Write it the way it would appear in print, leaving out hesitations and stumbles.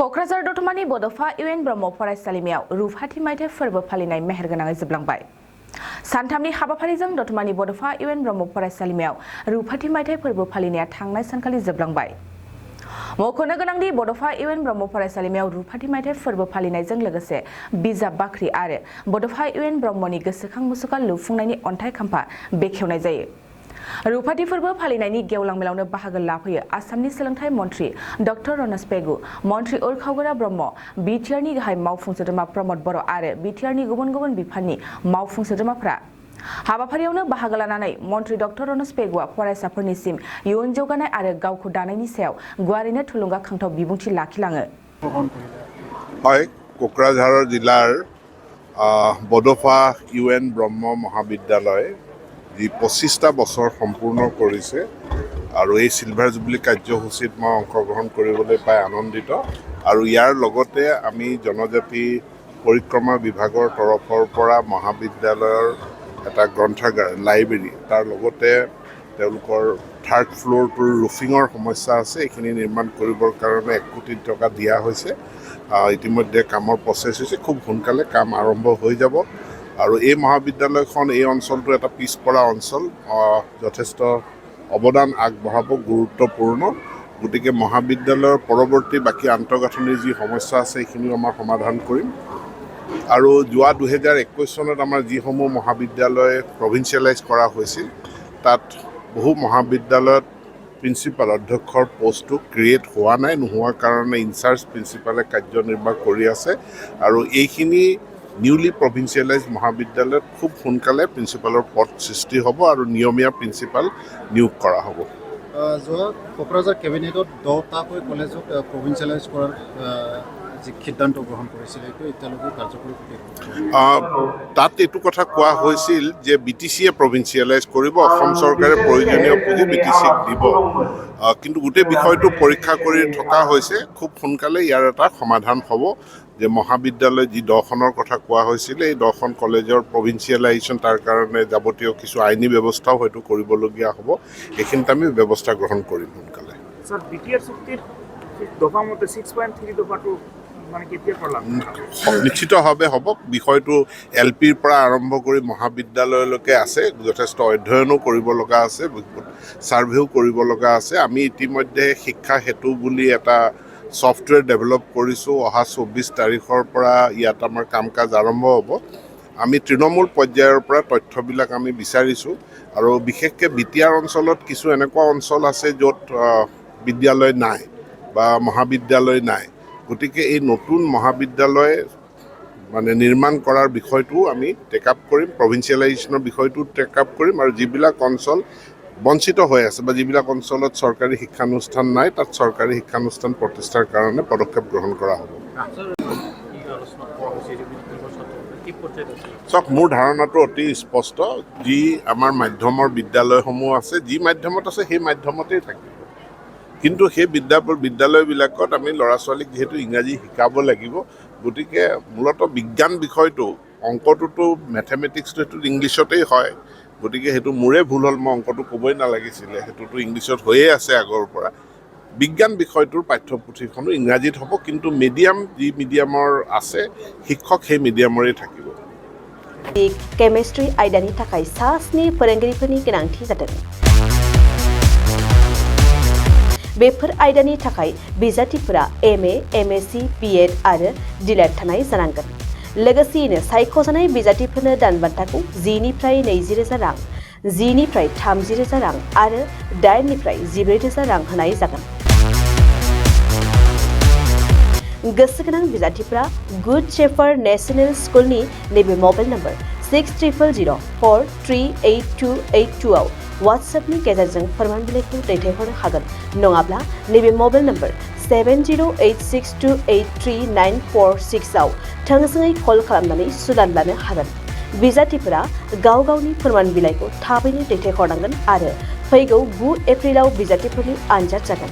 क'क्राझार दतमानि बड'फा इउएन ब्रह्म फरायसालिमायाव रुफाथि मायथाइ फोरबो फालिनाय मेहेरगोनाङै जोबलांबाय। सानथामनि हाबाफारिजों दतमानि बड'फा इउएन ब्रह्म फरायसालिमायाव रुफाथि मायथाइ फोरबो फालिनाया थांनाय सानखालि जोबलांबाय। मख'नो गोनांदि बड'फा इउएन ब्रह्म फरायसालिमायाव रुफाथि मायथाइ फोरबो फालिनायजों लोगोसे बिजाब बाख्रि आरो बड'फा इउएन ब्रह्मनि गोसोखां मुसुखा लुफुंनायनि अन्थाइ खाम्फा बेखेवनाय जायो। रुफाथि फोरबो फालिनायनि गेवलां मेलावनो बाहागो लाफैयो आसामनि सोलोंथाइ मन्थ्रि डक्टर रनज पेगु, मन्थ्रि उरखावगोरा ब्रह्म, बिटिआरनि गाहाय मावफुं सोद्रोमा प्रमद बर' आरो बिटिआरनि गुबुन गुबुन बिफाननि मावफुं सोद्रोमाफ्रा। हाबाफारियावनो बाहागो लानानै मन्थ्रि डक्टर रनज पेगुआ फरायसाफोरनिसिम इयुन जौगानाय आरो गावखौ दानायनि सायाव गुवारैनो थुलुंगाखांथाव बिबुंथि लाखिलाङो। হয়, কোকৰাঝাৰ জিলাৰ বড'ফা ইউএন ব্ৰহ্ম মহাবিদ্যালয় যি 25টা বছৰ সম্পূৰ্ণ কৰিছে আৰু এই সিলভাৰ জুবলি কাৰ্যসূচীত মই অংশগ্ৰহণ কৰিবলৈ পাই আনন্দিত। আৰু ইয়াৰ লগতে আমি জনজাতি পৰিক্ৰমা বিভাগৰ তৰফৰ পৰা মহাবিদ্যালয়ৰ এটা গ্ৰন্থাগাৰ লাইব্ৰেৰী তাৰ লগতে তেওঁলোকৰ থাৰ্ড ফ্ল'ৰটোৰ ৰুফিঙৰ সমস্যা আছে, এইখিনি নিৰ্মাণ কৰিবৰ কাৰণে 1 কোটি টকা দিয়া হৈছে। ইতিমধ্যে কামৰ প্ৰচেছ হৈছে, খুব সোনকালে কাম আৰম্ভ হৈ যাব। আৰু এই মহাবিদ্যালয়খন এই অঞ্চলটো এটা পিছপৰা অঞ্চল, যথেষ্ট অৱদান আগবঢ়াব, গুৰুত্বপূৰ্ণ। গতিকে মহাবিদ্যালয়ৰ পৰৱৰ্তী বাকী আন্তঃগাঁথনিৰ যি সমস্যা আছে এইখিনিও আমাৰ সমাধান কৰিম। আৰু যোৱা 2021 চনত আমাৰ যিসমূহ মহাবিদ্যালয় প্ৰভিন্সিয়েলাইজ কৰা হৈছিল তাত বহু মহাবিদ্যালয়ত প্ৰিন্সিপাল অধ্যক্ষৰ পোষ্টটো ক্ৰিয়েট হোৱা নাই, নোহোৱাৰ কাৰণে ইনচাৰ্জ প্ৰিন্সিপালে কাৰ্যনিৰ্বাহ কৰি আছে। আৰু এইখিনি নিউলি প্ৰভিন্সিয়েলাইজ মহাবিদ্যালয়ত খুব সোনকালে প্ৰিন্সিপালৰ পদ সৃষ্টি হ'ব আৰু নিয়মীয়া প্ৰিন্সিপাল নিয়োগ কৰা হ'ব। যোৱা কোকৰাঝাৰ কেবিনেটত 10টাকৈ কলেজক প্ৰভিন্সিয়েলাইজ কৰাৰ যি সিদ্ধান্ত গ্ৰহণ কৰিছিল এইটো এতিয়ালৈকে কাৰ্যকৰী তাত এইটো কথা কোৱা হৈছিল যে বিটিচিয়ে প্ৰভিন্সিয়েলাইজ কৰিব, অসম চৰকাৰে প্ৰয়োজনীয় পুঁজি বিটিচিক দিব। কিন্তু গোটেই বিষয়টো পৰীক্ষা কৰি থকা হৈছে, খুব সোনকালে ইয়াৰ এটা সমাধান হ'ব যে মহাবিদ্যালয় যি 10খনৰ কথা কোৱা হৈছিলে এই 10খন কলেজৰ প্ৰভিন্সিয়েলাইজেশ্যন তাৰ কাৰণে যাৱতীয় কিছু আইনী ব্যৱস্থাও হয়তো কৰিবলগীয়া হ'ব। এইখিনিত আমি ব্যৱস্থা গ্ৰহণ কৰিম সোনকালে। স্যাৰ বিটিআৰ চুক্তিৰ দফা মতে 6.3 দফাটো মানে কেতিয়া কৰলাম নিশ্চিতভাৱে হ'ব। বিষয়টো এলপিৰ পৰা আৰম্ভ কৰি মহাবিদ্যালয়লৈকে আছে, যথেষ্ট অধ্যয়নো কৰিব লগা আছে, ছাৰ্ভেও কৰিব লগা আছে। আমি ইতিমধ্যে শিক্ষা সেতু বুলি এটা ছফ্টৱেৰ ডেভেলপ কৰিছোঁ। অহা 24 তাৰিখৰ পৰা ইয়াত আমাৰ কাম কাজ আৰম্ভ হ'ব। আমি তৃণমূল পৰ্যায়ৰ পৰা তথ্যবিলাক আমি বিচাৰিছোঁ আৰু বিশেষকৈ বিটিআৰ অঞ্চলত কিছু এনেকুৱা অঞ্চল আছে য'ত বিদ্যালয় নাই বা মহাবিদ্যালয় নাই। গতিকে এই নতুন মহাবিদ্যালয় মানে নিৰ্মাণ কৰাৰ বিষয়টো আমি টেক আপ কৰিম, প্ৰভিন্সিয়েলাইজেশ্যনৰ বিষয়টো টেক আপ কৰিম আৰু যিবিলাক অঞ্চল বঞ্চিত হৈ আছে বা যিবিলাক অঞ্চলত চৰকাৰী শিক্ষানুষ্ঠান নাই তাত চৰকাৰী শিক্ষানুষ্ঠান প্ৰতিষ্ঠাৰ কাৰণে পদক্ষেপ গ্ৰহণ কৰা হ'ব। চাওক, মোৰ ধাৰণাটো অতি স্পষ্ট, যি আমাৰ মাধ্যমৰ বিদ্যালয়সমূহ আছে, যি মাধ্যমত আছে সেই মাধ্যমতেই থাকিব। কিন্তু সেই বিদ্যালয়বিলাকত আমি ল'ৰা ছোৱালীক যিহেতু ইংৰাজী শিকাব লাগিব, গতিকে মূলতঃ বিজ্ঞান বিষয়টো, অংকটোতো মেথমেটিক্সটো সেইটো ইংলিছতেই হয়। গতিকে সেইটো মোৰে ভুল হ'ল, মই অংকটো ক'বই নালাগিছিলে, সেইটোতো ইংলিছত হৈয়ে আছে আগৰ পৰা। বিজ্ঞান বিষয়টোৰ পাঠ্যপুথিখনো ইংৰাজীত হ'ব, কিন্তু মিডিয়াম যি মিডিয়ামৰ আছে শিক্ষক সেই মিডিয়ামৰে থাকিব। केमिस्ट्रि आयदानि थाखाय सास्नि फोरोंगिरिफोरनि गोनांथि जादों। बेफोर आयदानि थाखाय बिजाथिफोरा MA, MSc, BEd आरो DLED थानाय जानांगोन। लोगोसेयैनो सायख'जानाय बिजाथिफोरनो दानबान्थाखौ 10निफ्राय 20,000 रां, 10निफ्राय 30,000 रां आरो 8निफ्राय 14,000 रां होनाय जागोन। गोसोगोनां बिजाथिफोरा गुड शेफार्ड नेशनेल स्कुलनि नैबे मबाइल नम्बर 600004382882 आव वाट्सएपनि गेजेरजों फोरमान बिलाइखौ दैथायहरनो हागोन। नङाब्ला नैबे मबाइल नम्बर 7086283946 आव थोंजोङै कल खालामनानै सुलाद लानो हागोन। बिजाथिफोरा गाव गावनि फोरमान बिलाइखौ थाबैनो दैथायहरनांगोन आरो फैगौ 9 एप्रिलाव बिजाथिफोरनि आनजाद जागोन।